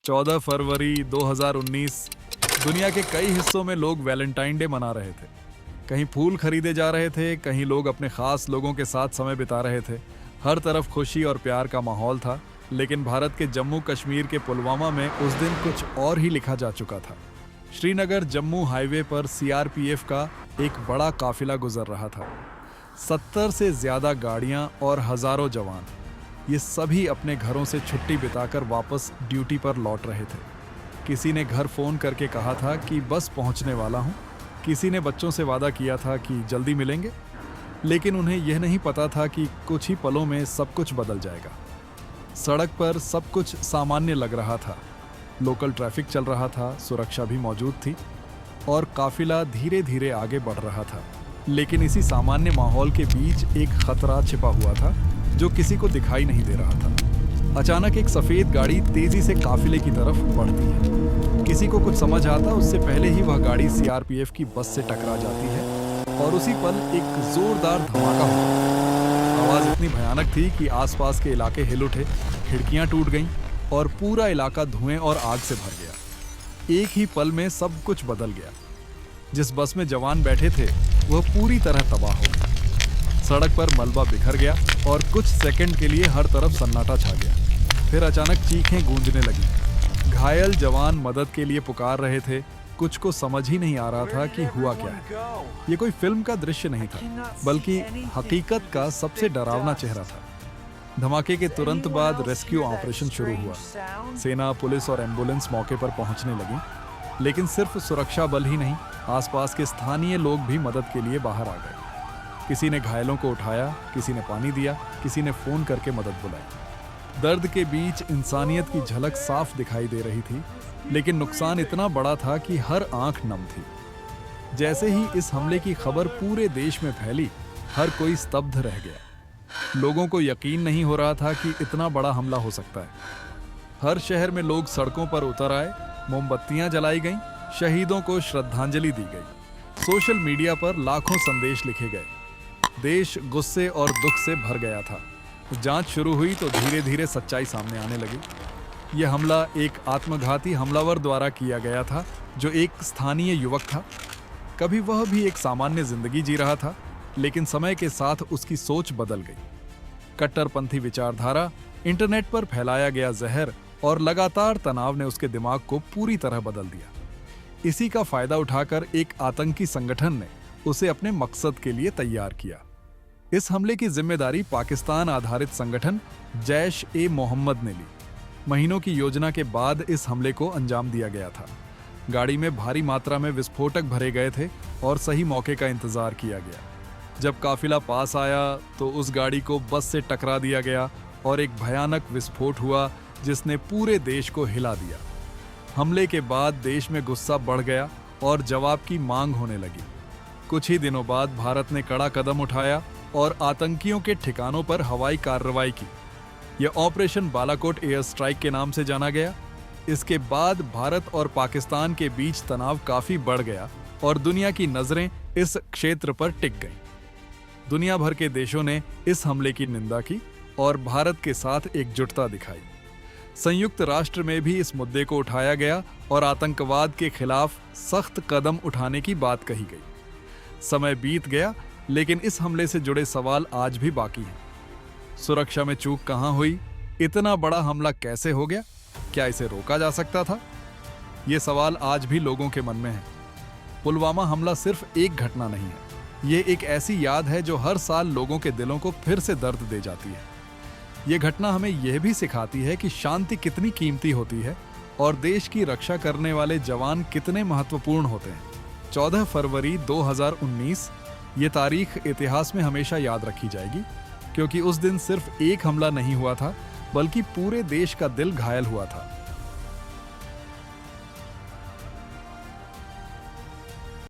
14 फरवरी 2019 दुनिया के कई हिस्सों में लोग वैलेंटाइन डे मना रहे थे। कहीं फूल खरीदे जा रहे थे, कहीं लोग अपने खास लोगों के साथ समय बिता रहे थे। हर तरफ खुशी और प्यार का माहौल था। लेकिन भारत के जम्मू कश्मीर के पुलवामा में उस दिन कुछ और ही लिखा जा चुका था। श्रीनगर जम्मू हाईवे पर सीआरपीएफ का एक बड़ा काफिला गुजर रहा था। 70 से ज्यादा गाड़ियां और हजारों जवान, ये सभी अपने घरों से छुट्टी बिताकर वापस ड्यूटी पर लौट रहे थे। किसी ने घर फोन करके कहा था कि बस पहुंचने वाला हूं। किसी ने बच्चों से वादा किया था कि जल्दी मिलेंगे। लेकिन उन्हें यह नहीं पता था कि कुछ ही पलों में सब कुछ बदल जाएगा। सड़क पर सब कुछ सामान्य लग रहा था। लोकल ट्रैफिक चल रहा था, सुरक्षा भी मौजूद थी और काफिला धीरे धीरे आगे बढ़ रहा था। लेकिन इसी सामान्य माहौल के बीच एक खतरा छिपा हुआ था जो किसी को दिखाई नहीं दे रहा था। अचानक एक सफेद गाड़ी तेजी से काफिले की तरफ बढ़ती है। किसी को कुछ समझ आता उससे पहले ही वह गाड़ी सीआरपीएफ की बस से टकरा जाती है और उसी पल एक जोरदार धमाका हुआ। आवाज इतनी भयानक थी कि आसपास के इलाके हिल उठे, खिड़कियां टूट गईं और पूरा इलाका धुएं और आग से भर गया। एक ही पल में सब कुछ बदल गया। जिस बस में जवान बैठे थे वह पूरी तरह तबाह हो गई। सड़क पर मलबा बिखर गया और कुछ सेकंड के लिए हर तरफ सन्नाटा छा गया। फिर अचानक चीखें गूंजने लगी। घायल जवान मदद के लिए पुकार रहे थे। कुछ को समझ ही नहीं आ रहा था कि हुआ क्या है। ये कोई फिल्म का दृश्य नहीं था, बल्कि हकीकत का सबसे डरावना चेहरा था। धमाके के तुरंत बाद रेस्क्यू ऑपरेशन शुरू हुआ। सेना, पुलिस और एम्बुलेंस मौके पर पहुंचने लगी। लेकिन सिर्फ सुरक्षा बल ही नहीं, आसपास के स्थानीय लोग भी मदद के लिए बाहर आ गए। किसी ने घायलों को उठाया, किसी ने पानी दिया, किसी ने फोन करके मदद बुलाई। दर्द के बीच इंसानियत की झलक साफ दिखाई दे रही थी। लेकिन नुकसान इतना बड़ा था कि हर आंख नम थी। जैसे ही इस हमले की खबर पूरे देश में फैली, हर कोई स्तब्ध रह गया। लोगों को यकीन नहीं हो रहा था कि इतना बड़ा हमला हो सकता है। हर शहर में लोग सड़कों पर उतर आए, मोमबत्तियां जलाई गईं, शहीदों को श्रद्धांजलि दी गई। सोशल मीडिया पर लाखों संदेश लिखे गए। देश गुस्से और दुख से भर गया था। जांच शुरू हुई तो धीरे धीरे सच्चाई सामने आने लगी। यह हमला एक आत्मघाती हमलावर द्वारा किया गया था जो एक स्थानीय युवक था। कभी वह भी एक सामान्य जिंदगी जी रहा था, लेकिन समय के साथ उसकी सोच बदल गई। कट्टरपंथी विचारधारा, इंटरनेट पर फैलाया गया जहर और लगातार तनाव ने उसके दिमाग को पूरी तरह बदल दिया। इसी का फायदा उठाकर एक आतंकी संगठन ने उसे अपने मकसद के लिए तैयार किया। इस हमले की जिम्मेदारी पाकिस्तान आधारित संगठन जैश-ए-मोहम्मद ने ली। महीनों की योजना के बाद इस हमले को अंजाम दिया गया था। गाड़ी में भारी मात्रा में विस्फोटक भरे गए थे और सही मौके का इंतजार किया गया। जब काफिला पास आया तो उस गाड़ी को बस से टकरा दिया गया और एक भयानक विस्फोट हुआ जिसने पूरे देश को हिला दिया। हमले के बाद देश में गुस्सा बढ़ गया और जवाब की मांग होने लगी। कुछ ही दिनों बाद भारत ने कड़ा कदम उठाया और आतंकियों के ठिकानों पर हवाई कार्रवाई की। यह ऑपरेशन बालाकोट एयर स्ट्राइक के नाम से जाना गया। इसके बाद भारत और पाकिस्तान के बीच तनाव काफी बढ़ गया और दुनिया की नजरें इस क्षेत्र पर टिक गईं। दुनिया भर के देशों ने इस हमले की निंदा की और भारत के साथ एकजुटता दिखाई। संयुक्त राष्ट्र में भी इस मुद्दे को उठाया गया और आतंकवाद के खिलाफ सख्त कदम उठाने की बात कही गई। समय बीत गया, लेकिन इस हमले से जुड़े सवाल आज भी बाकी हैं। सुरक्षा में चूक कहां हुई? इतना बड़ा हमला कैसे हो गया? क्या इसे रोका जा सकता था? ये सवाल आज भी लोगों के मन में है। पुलवामा हमला सिर्फ एक घटना नहीं है। ये एक ऐसी याद है जो हर साल लोगों के दिलों को फिर से दर्द दे जाती है। ये घटना हमें यह भी सिखाती है कि शांति कितनी कीमती होती है और देश की रक्षा करने वाले जवान कितने महत्वपूर्ण होते हैं। 14 फरवरी 2019 ये तारीख इतिहास में हमेशा याद रखी जाएगी, क्योंकि उस दिन सिर्फ एक हमला नहीं हुआ था, बल्कि पूरे देश का दिल घायल हुआ था।